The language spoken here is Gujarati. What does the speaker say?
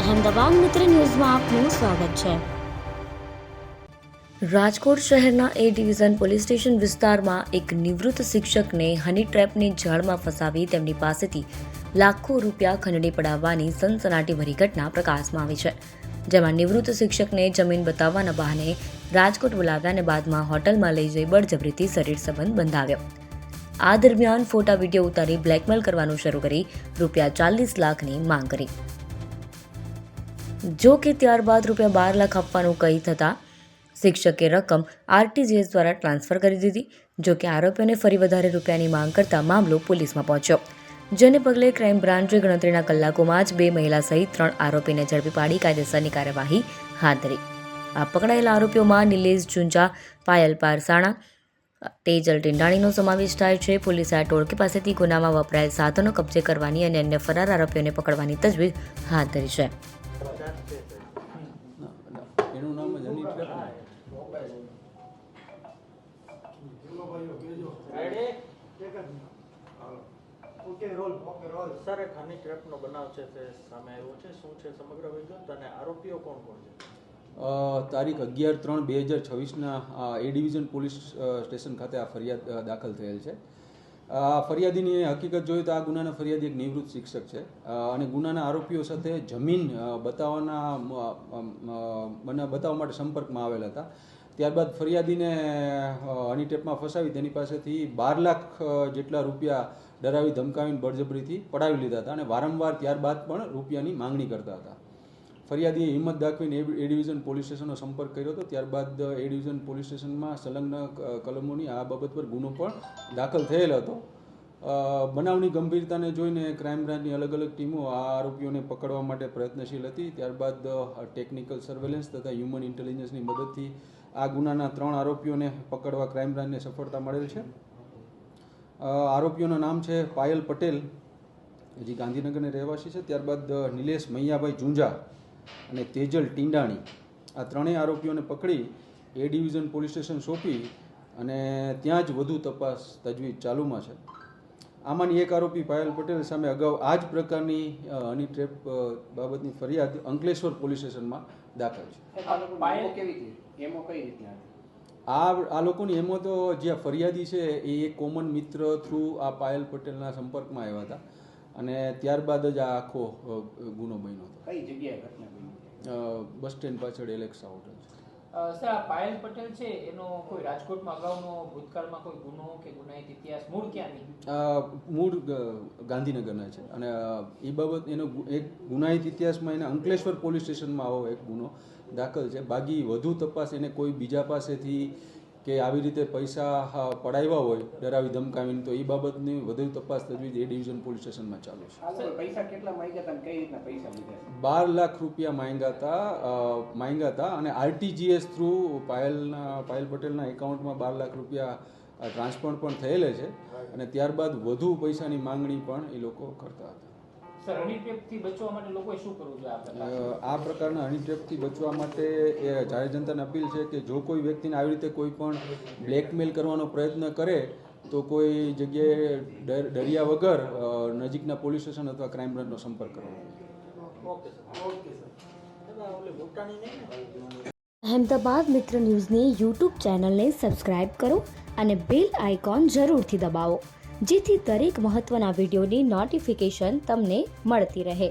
અહેમદાબાદ મિત્ર ન્યૂઝમાં આપનું સ્વાગત છે। રાજકોટ શહેરના એ ડિવિઝન પોલીસ સ્ટેશન વિસ્તારમાં એક નિવૃત્ત શિક્ષકને હની ટ્રેપની જાળમાં ફસાવી તેમની પાસેથી લાખો રૂપિયા ખંડણી પડાવવાની સનસનાટીભરી ઘટના પ્રકાશમાં આવી છે, જેમાં નિવૃત્ત શિક્ષકને જમીન બતાવવાના બહાને રાજકોટ બોલાવ્યા અને બાદમાં હોટલમાં લઈ જઈ બળજબરીથી શરીર સંબંધ બંધાવ્યો। આ દરમિયાન ફોટા વિડીયો ઉતારી બ્લેકમેલ કરવાનું શરૂ કરી રૂપિયા 40 લાખની માંગ કરી। જો કે ત્યારબાદ રૂપિયા 12 લાખ આપવાનું કહી થતાં શિક્ષકે રકમ RTGS દ્વારા ટ્રાન્સફર કરી દીધી। જો કે આરોપીઓને ફરી વધારે રૂપિયાની માંગ કરતા મામલો પોલીસમાં પહોંચ્યો, જેને પગલે ક્રાઇમ બ્રાન્ચે ગણતરીના કલાકોમાં જ 2 મહિલા સહિત 3 આરોપીને ઝડપી પાડી કાયદેસરની કાર્યવાહી હાથ ધરી। આ પકડાયેલા આરોપીઓમાં નિલેશ ઝુંઝા, પાયલ પારસાણા, તેજલ ટીંડાણીનો સમાવેશ થાય છે। પોલીસે આ ટોળકી પાસેથી ગુનામાં વપરાયેલ સાધનો કબજે કરવાની અને અન્ય ફરાર આરોપીઓને પકડવાની તજવીજ હાથ ધરી છે। એનું નામ જ હની ટ્રેપ સર, એક હની ટ્રેપનો બનાવ છે તે સામે આવ્યો છે। શું છે સમગ્ર વિગત અને આરોપીઓ કોણ કોણ છે? તારીખ 11/3/2026ના એ ડિવિઝન પોલીસ સ્ટેશન ખાતે આ ફરિયાદ દાખલ થયેલ છે। ફરિયાદીની હકીકત જોઈએ તો આ ગુનાના ફરિયાદી એક નિવૃત્ત શિક્ષક છે અને ગુનાના આરોપીઓ સાથે જમીન બતાવવા માટે સંપર્કમાં આવેલા હતા। ત્યારબાદ ફરિયાદીને હની ટ્રેપમાં ફસાવી તેની પાસેથી 12 લાખ જેટલા રૂપિયા ડરાવી ધમકાવીને બળજબરીથી પડાવી લીધા હતા અને વારંવાર ત્યારબાદ પણ રૂપિયાની માંગણી કરતા હતા। ફરિયાદીએ હિંમત દાખવીને એ ડિવિઝન પોલીસ સ્ટેશનનો સંપર્ક કર્યો હતો। ત્યારબાદ એ ડિવિઝન પોલીસ સ્ટેશનમાં સંલગ્ન કલમોની આ બાબત પર ગુનો પણ દાખલ થયેલ હતો। બનાવની ગંભીરતાને જોઈને ક્રાઇમ બ્રાન્ચની અલગ અલગ ટીમો આ આરોપીઓને પકડવા માટે પ્રયત્નશીલ હતી। ત્યારબાદ ટેકનિકલ સર્વેલન્સ તથા હ્યુમન ઇન્ટેલિજન્સની મદદથી આ ગુનાના 3 આરોપીઓને પકડવા ક્રાઇમ બ્રાન્ચને સફળતા મળેલ છે। આરોપીઓનું નામ છે પાયલ પટેલ, જે ગાંધીનગરના રહેવાસી છે। ત્યારબાદ નિલેશ મૈયાભાઈ ઝુંઝા અને તેજલ ટીંડાણી, આ ત્રણેય આરોપીઓને પકડી એ ડિવિઝન પોલીસ સ્ટેશન સોંપી અને ત્યાં જ વધુ તપાસ તજવીજ ચાલુમાં છે। આમાંની એક આરોપી પાયલ પટેલ સામે અગાઉ આ જ પ્રકારની હની ટ્રેપ બાબતની ફરિયાદ અંકલેશ્વર પોલીસ સ્ટેશનમાં દાખલ છે। આ લોકોની એમો તો જે ફરિયાદી છે એ એક કોમન મિત્ર થ્રુ આ પાયલ પટેલના સંપર્કમાં આવ્યા હતા અને ત્યારબાદ જ આ આખો ગુનો બન્યો હતો। કઈ જગ્યાએ ઘટના બની? બસ સ્ટેન્ડ પાછળ એલેક્સા હોટલ છે। સર, આ પાયલ પટેલ છે એનો કોઈ રાજકોટમાં અગાઉનો ભૂતકાળમાં કોઈ ગુનો કે ગુનાહિત ઇતિહાસ મૂળ ક્યાંની? મૂળ ગાંધીનગરના છે અને એ બાબત એનો એક ગુનાહિત ઇતિહાસમાં એને અંકલેશ્વર પોલીસ સ્ટેશનમાં આવો એક ગુનો દાખલ છે। બાકી વધુ તપાસ એને કોઈ બીજા પાસેથી કે આવી રીતે પૈસા પડાવ્યા હોય ડરાવી ધમકાવીને, તો એ બાબતની વધુ તપાસ તજવીજ એ ડિવિઝન પોલીસ સ્ટેશનમાં ચાલુ છે। પૈસા કેટલા માંગ્યા હતા અને કઈ રીતના પૈસા લીધા? 12 લાખ રૂપિયા માંગ્યા હતા અને RTGS થ્રુ પાયલ પટેલના એકાઉન્ટમાં 12 લાખ રૂપિયા ટ્રાન્સફર પણ થયેલ છે અને ત્યારબાદ વધુ પૈસાની માંગણી પણ એ લોકો કરતા હતા। સર, હની ટ્રેપથી બચવા માટે લોકોએ શું કરવું જોઈએ? આ પ્રકારના હની ટ્રેપથી બચવા માટે એ જાહેર જનતાને અપીલ છે કે જો કોઈ વ્યક્તિને આવી રીતે કોઈ પણ બ્લેકમેલ કરવાનો પ્રયત્ન કરે તો કોઈ જગ્યાએ ડર્યા વગર નજીકના પોલીસ સ્ટેશન અથવા ક્રાઇમ બ્રાન્ચનો સંપર્ક કરવો। અહેમદાબાદ મિત્ર ન્યૂઝની YouTube ચેનલને સબસ્ક્રાઇબ કરો અને બેલ આઇકોન જરૂરથી દબાવો, જેથી દરેક મહત્વના વિડીયોની નોટિફિકેશન તમને મળતી રહે।